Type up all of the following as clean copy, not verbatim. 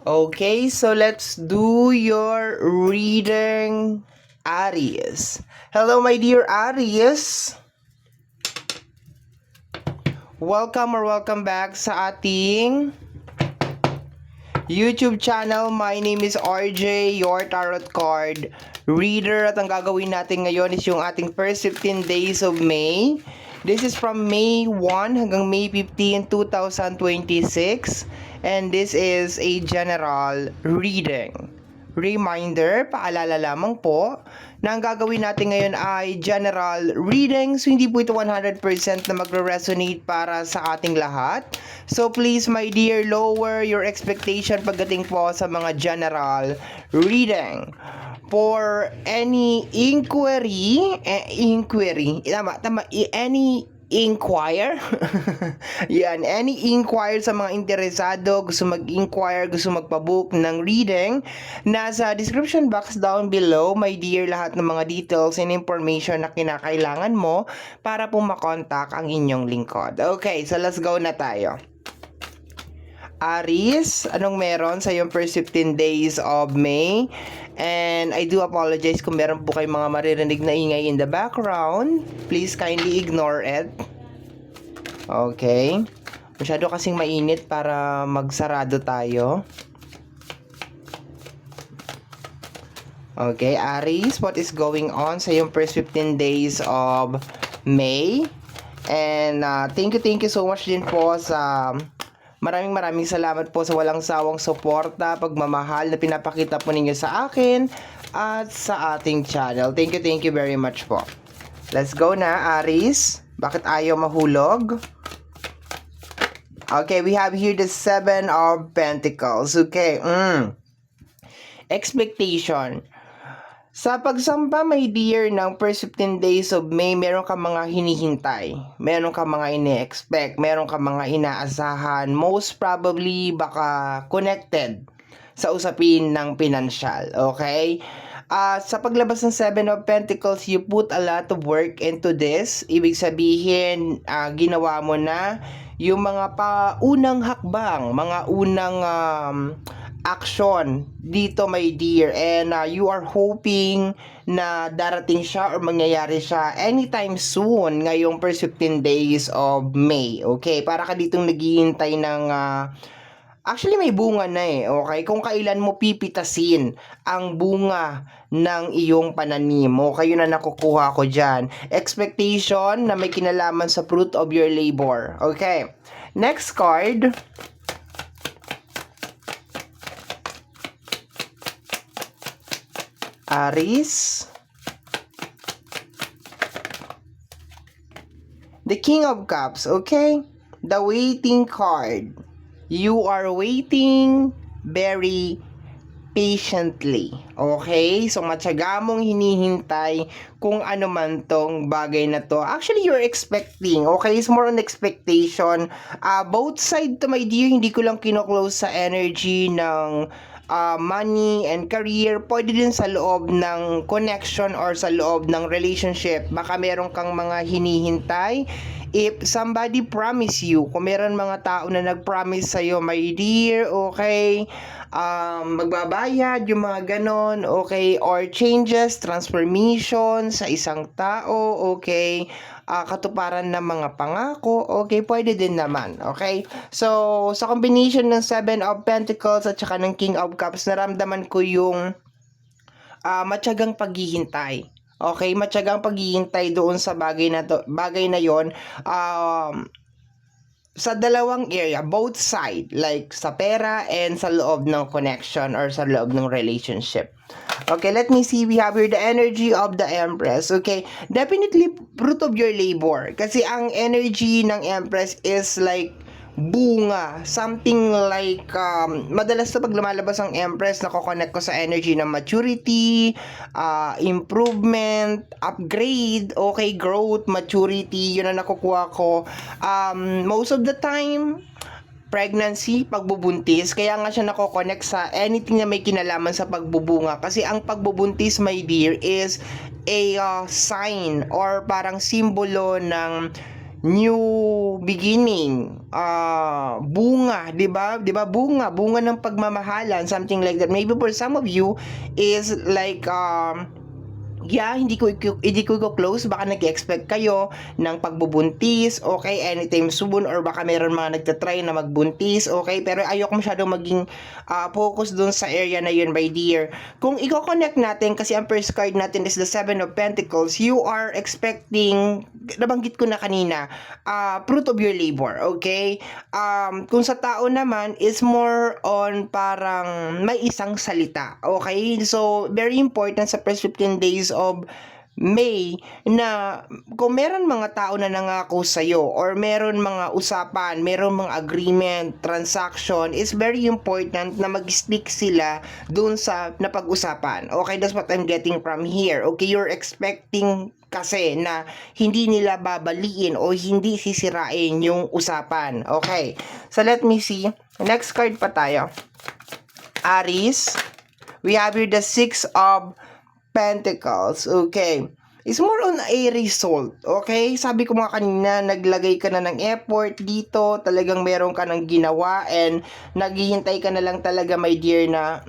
Okay, so let's do your reading, Aries. Hello, my dear Aries. Welcome back sa ating YouTube channel. My name is RJ, your tarot card reader. At ang gagawin natin ngayon is yung ating first 15 days of May. This is from May 1 hanggang May 15, 2026. And this is a general reading. Reminder, paalala lamang po, na ang gagawin natin ngayon ay general reading. So, hindi po ito 100% na magre-resonate para sa ating lahat. So, please, my dear, lower your expectation pagdating po sa mga general reading. For any inquiry, any inquire yan, any inquire sa mga interesado, gusto mag-inquire, gusto magpabook ng reading, nasa description box down below, my dear, lahat ng mga details and information na kinakailangan mo para po makontak ang inyong lingkod. Okay, so let's go na tayo. Aries, anong meron sa iyong first 15 days of May? And I do apologize kung meron po kayong mga maririnig na ingay in the background. Please kindly ignore it. Okay. Masyado kasing mainit para magsarado tayo. Okay, Aries, what is going on sa iyong first 15 days of May? And thank you so much din po sa... Maraming salamat po sa walang sawang suporta, pagmamahal na pinapakita po ninyo sa akin at sa ating channel. Thank you very much po. Let's go na, Aries. Bakit ayaw mahulog? Okay, we have here the 7 of Pentacles. Okay, expectation. Sa pagsampa, my dear, ng first 15 days of May, meron ka mga hinihintay. Meron ka mga ini-expect. Meron ka mga inaasahan. Most probably, baka connected sa usapin ng pinansyal. Okay? Sa paglabas ng 7 of Pentacles, you put a lot of work into this. Ibig sabihin, ginawa mo na yung mga paunang hakbang, mga unang... action dito, my dear, and you are hoping na darating siya or mangyayari siya anytime soon ngayong first 15 days of May. Okay, para ka ditong naghihintay ng actually may bunga na okay, kung kailan mo pipitasin ang bunga ng iyong pananim. Okay, yun na nakukuha ko dyan. Expectation na may kinalaman sa fruit of your labor. Okay, next card. Aries, the King of Cups, okay? The waiting card. You are waiting very patiently, okay? So, matyaga mong hinihintay kung ano man tong bagay na to. Actually, you're expecting, okay? It's more on expectation. Both side to, my dear, hindi ko lang kino-close sa energy ng money and career. Pwede din sa loob ng connection or sa loob ng relationship. Baka meron kang mga hinihintay. If somebody promise you, kung meron mga tao na nag-promise sa'yo, my dear, okay, magbabayad, yung mga ganon, okay, or changes, transformation sa isang tao, okay, katuparan ng mga pangako, okay, pwede din naman, okay? So, sa combination ng 7 of Pentacles at saka ng King of Cups, naramdaman ko yung matyagang paghihintay. Okay, matyagang paghihintay doon sa bagay na yon, sa dalawang area, both side, like sa pera and sa loob ng connection or sa loob ng relationship. Okay, let me see. We have here the energy of the Empress. Okay, definitely fruit of your labor. Kasi ang energy ng Empress is like bunga. Something like, madalas to pag lumalabas ang Empress, nako-connect ko sa energy ng maturity, improvement, upgrade, okay, growth, maturity, yun ang nakukuha ko. Most of the time, pregnancy, pagbubuntis, kaya nga siya nako-connect sa anything na may kinalaman sa pagbubunga. Kasi ang pagbubuntis, my dear, is a sign or parang simbolo ng new beginning, bunga, 'di ba? 'Di ba bunga ng pagmamahalan, something like that. Maybe for some of you is like yeah, hindi ko close, baka nag-expect kayo ng pagbubuntis, okay, anytime soon, or baka meron mga nagtatry na magbuntis, okay, pero ayoko masyadong maging focus dun sa area na yun, my dear. Kung i-connect natin, kasi ang first card natin is the Seven of Pentacles, you are expecting, nabanggit ko na kanina, fruit of your labor, okay? Kung sa tao naman, is more on parang may isang salita, okay? So, very important sa first 15 days of May na kung meron mga tao na nangako sa'yo or meron mga usapan, meron mga agreement, transaction, is very important na mag-stick sila dun sa napag-usapan. Okay, that's what I'm getting from here. Okay, you're expecting kasi na hindi nila babaliin o hindi sisirain yung usapan. Okay, so let me see. Next card pa tayo. Aries. We have here the Six of Pentacles, okay. It's more on a result, okay? Sabi ko mga kanina, naglagay ka na ng effort dito, talagang meron ka ng ginawa, and naghihintay ka na lang talaga, my dear, na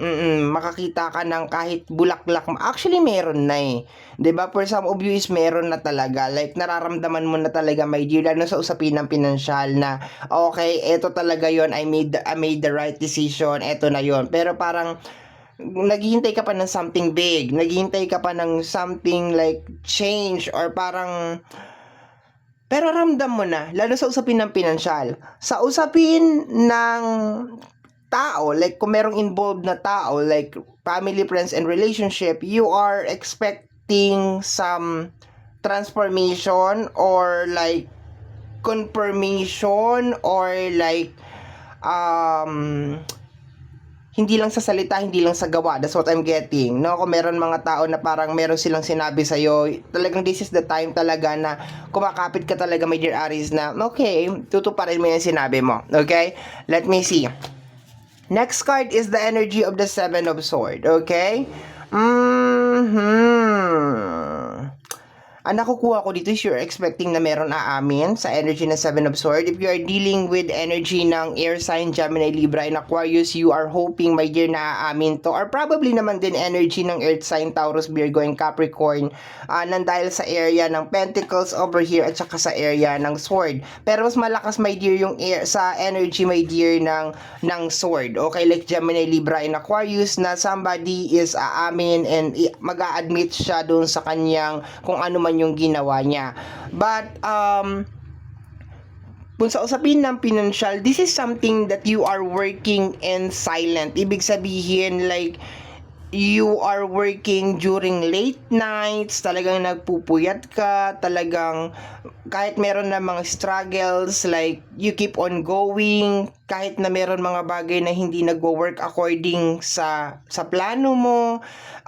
makakita ka ng kahit bulaklak. Actually, meron na eh. 'Di ba? For some of you is meron na talaga. Like, nararamdaman mo na talaga, my dear, lalo sa usapin ng pinansyal na, okay, eto talaga yon, I made the right decision, eto na yon. Pero parang, naghihintay ka pa ng something big, naghihintay ka pa ng something like change, or parang, pero ramdam mo na, lalo sa usapin ng pinansyal. Sa usapin ng tao, like kung merong involved na tao, like family, friends, and relationship, you are expecting some transformation or like confirmation, or like hindi lang sa salita, hindi lang sa gawa. That's what I'm getting. No, kung meron mga tao na parang meron silang sinabi sa iyo, talagang this is the time talaga na kumakapit ka talaga, my dear Aries, na okay, tutuparin mo yung sinabi mo. Okay? Let me see. Next card is the energy of the Seven of Swords. Okay? Ang nakukuha ko dito is you're expecting na meron aamin sa energy ng Seven of Swords. If you are dealing with energy ng air sign, Gemini, Libra, and Aquarius, you are hoping, my dear, na aamin to. Or probably naman din energy ng earth sign, Taurus, Virgo, and Capricorn, nang dahil sa area ng Pentacles over here at saka sa area ng Sword. Pero mas malakas, my dear, yung air sa energy, my dear, ng Sword. Okay, like Gemini, Libra, and Aquarius, na somebody is aamin and mag-a-admit siya doon sa kanyang kung ano man yung ginawa niya. But kung sa usapin ng pinansyal, this is something that you are working in silent. Ibig sabihin, like, you are working during late nights, talagang nagpupuyat ka, talagang kahit meron na mga struggles, like you keep on going, kahit na meron mga bagay na hindi nagwo-work according sa plano mo,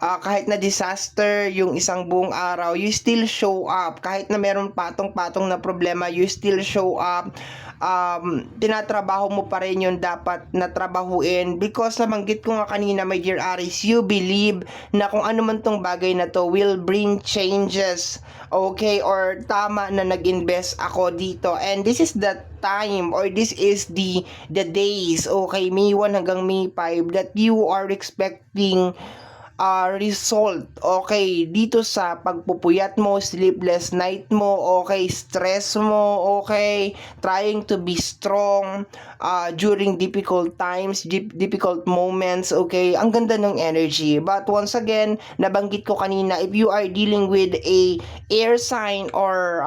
kahit na disaster yung isang buong araw, you still show up. Kahit na meron patong-patong na problema, you still show up. Tinatrabaho mo pa rin yung dapat na trabahuin, because nabanggit ko nga kanina, my dear Aries, you believe na kung ano man tong bagay na to will bring changes, okay, or tama na nag-invest ako dito, and this is the time, or this is the days, okay, May 1 hanggang May 5, that you are expecting result, okay, dito sa pagpupuyat mo, sleepless night mo, okay, stress mo, okay, trying to be strong during difficult times, difficult moments, okay, ang ganda ng energy. But once again, nabanggit ko kanina, if you are dealing with a air sign or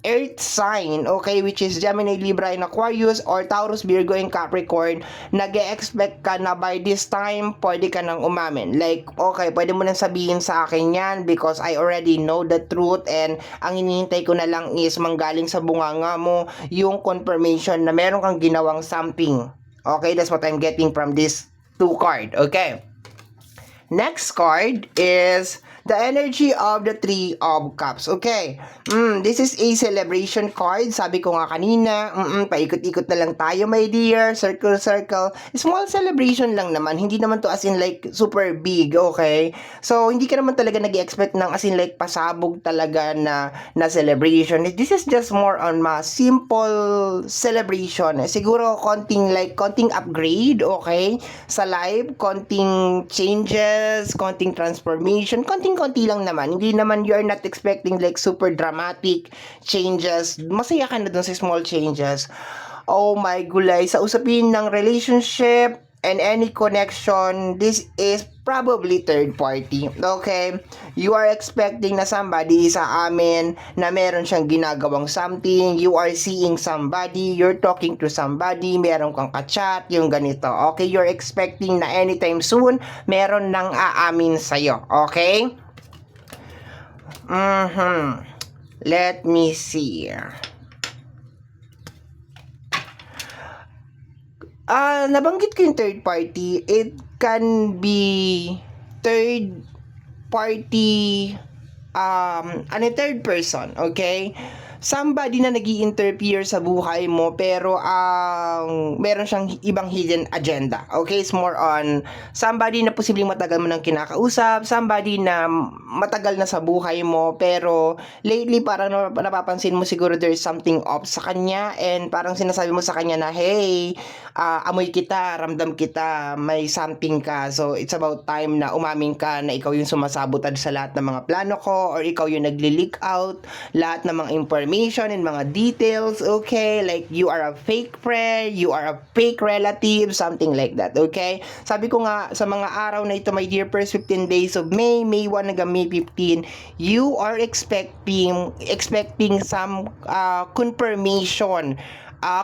earth sign, okay, which is Gemini, Libra, and Aquarius, or Taurus, Virgo, and Capricorn, nag-expect ka na by this time, pwede ka nang umamin. Like, okay, pwede mo nang sabihin sa akin yan because I already know the truth, and ang hinihintay ko na lang is manggaling sa bunganga mo yung confirmation na meron kang ginawang something. Okay, that's what I'm getting from this two card. Okay. Next card is The energy of the Three of Cups. Okay. This is a celebration card. Sabi ko nga kanina, paikot-ikot na lang tayo, my dear. Circle, circle. Small celebration lang naman. Hindi naman to as in like super big, okay? So, hindi ka naman talaga nag-expect ng as in like pasabog talaga na celebration. This is just more on simple celebration. Siguro konting upgrade, okay? Sa life, konting changes, konting transformation, konting-konti lang naman. Hindi naman, you're not expecting like super dramatic changes. Masaya ka na dun sa small changes. Oh my gulay, sa usapin ng relationship and any connection, this is probably third party. Okay? You are expecting na somebody sa amin na meron siyang ginagawang something, you are seeing somebody, you're talking to somebody, meron kang ka-chat, yung ganito. Okay? You're expecting na anytime soon, meron nang aamin sa'yo. Okay? Let me see. Nabanggit ko yung third party. It can be third party, third person, okay? Somebody na nag-i-interfere sa buhay mo pero meron siyang ibang hidden agenda. Okay? It's more on somebody na posibleng matagal mo nang kinakausap, somebody na matagal na sa buhay mo pero lately parang napapansin mo siguro there's something off sa kanya and parang sinasabi mo sa kanya na hey, amoy kita, ramdam kita, may something ka. So it's about time na umamin ka na ikaw yung sumasabotad sa lahat ng mga plano ko or ikaw yung nagli-leak out lahat ng mga information and mga details, okay? Like you are a fake friend, you are a fake relative, something like that, okay? Sabi ko nga sa mga araw na ito, my dear, first 15 days of May 1 hanggang May 15, you are expecting some confirmation,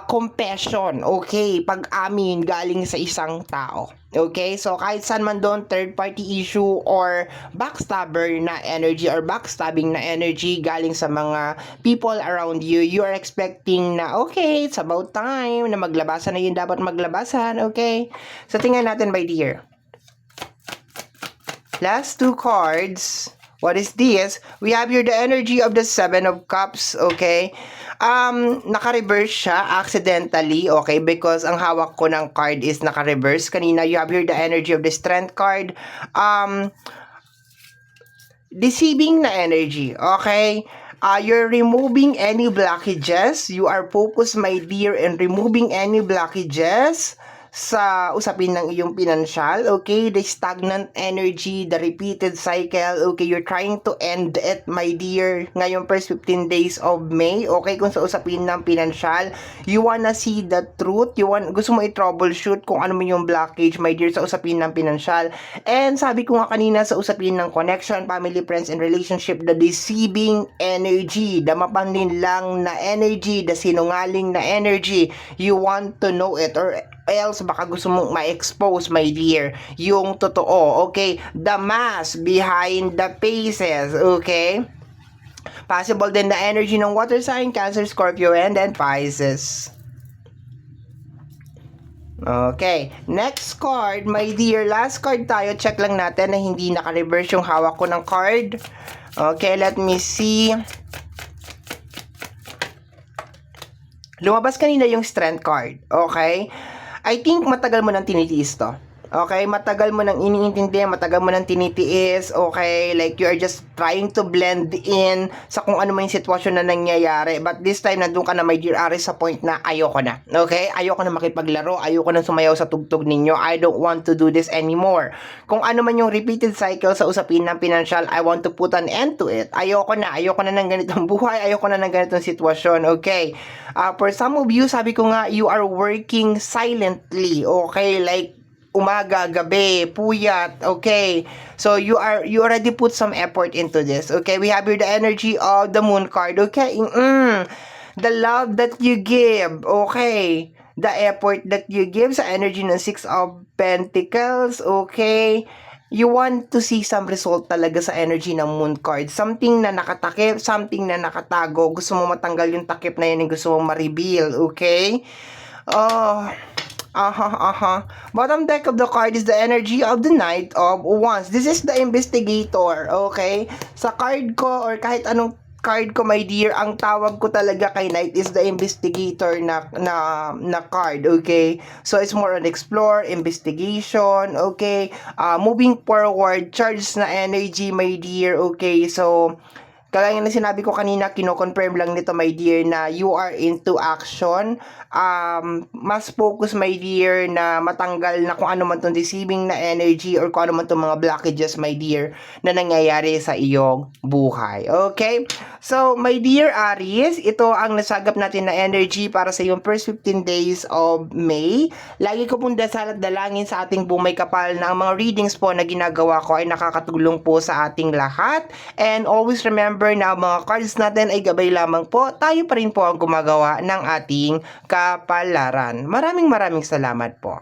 confession, okay, pag-amin galing sa isang tao. Okay, so kahit saan man doon, third party issue or backstabber na energy or backstabbing na energy galing sa mga people around you, you are expecting na okay, it's about time na maglabasan na yun dapat maglabasan, okay? So tingnan natin, my dear. Last two cards. What is this? We have here the energy of the Seven of Cups, okay? Naka-reverse siya accidentally, okay? Because ang hawak ko ng card is naka-reverse. Kanina, you have here the energy of the Strength card. Deceiving na energy, okay? You're removing any blockages. You are focused, my dear, in removing any blockages sa usapin ng iyong pinansyal, okay? The stagnant energy, the repeated cycle, okay? You're trying to end it, my dear, ngayong first 15 days of May, okay? Kung sa usapin ng pinansyal, you wanna see the truth, gusto mo i-troubleshoot kung ano mo yung blockage, my dear, sa usapin ng pinansyal. And sabi ko nga kanina sa usapin ng connection, family, friends, and relationship, the deceiving energy, the mapanlin lang na energy, the sinungaling na energy, you want to know it, or else baka gusto mong ma-expose, my dear, yung totoo, okay? The mask behind the faces, okay? Possible din the energy ng water sign, Cancer, Scorpio, and then Pisces. Okay, next card, my dear, last card tayo. Check lang natin na hindi naka-reverse yung hawak ko ng card. Okay, let me see. Lumabas kanina yung Strength card, okay? I think matagal mo nang tinitiis to. Okay, matagal mo nang iniintindi, matagal mo nang tinitiis, okay, like you are just trying to blend in sa kung ano man yung sitwasyon na nangyayari, but this time nandun ka na, my dear Aries, sa point na ayoko na, okay, ayoko na makipaglaro, ayoko na sumayaw sa tugtog ninyo, I don't want to do this anymore. Kung ano man yung repeated cycle sa usapin ng financial, I want to put an end to it. Ayoko na ng ganitong buhay, ayoko na ng ganitong sitwasyon, okay. For some of you, sabi ko nga, you are working silently, okay, like umaga, gabi, puyat, okay? So, you already put some effort into this, okay? We have here the energy of the Moon card, okay? The love that you give, okay? The effort that you give sa energy ng Six of Pentacles, okay? You want to see some result talaga sa energy ng Moon card. Something na nakatakip, something na nakatago. Gusto mo matanggal yung takip na yun, gusto mo ma-reveal, okay? Bottom deck of the card is the energy of the Knight of Wands. This is the investigator, okay? Sa card ko or kahit anong card ko, my dear, ang tawag ko talaga kay Knight is the investigator na card, okay? So it's more on explore, investigation, okay? Moving forward, charge na energy, my dear, okay? So kagaya na sinabi ko kanina, kino-confirm lang nito, my dear, na you are into action. Mas focus, my dear, na matanggal na kung ano man tong deceiving na energy or kung ano man tong mga blockages, my dear, na nangyayari sa iyong buhay. Okay? So, my dear Aries, ito ang nasagap natin na energy para sa iyong first 15 days of May. Lagi ko pong dasal at dalangin sa ating buong may kapal na ang mga readings po na ginagawa ko ay nakakatulong po sa ating lahat. And always remember na mga cards natin ay gabay lamang po. Tayo pa rin po ang gumagawa ng ating kapalaran. Maraming salamat po.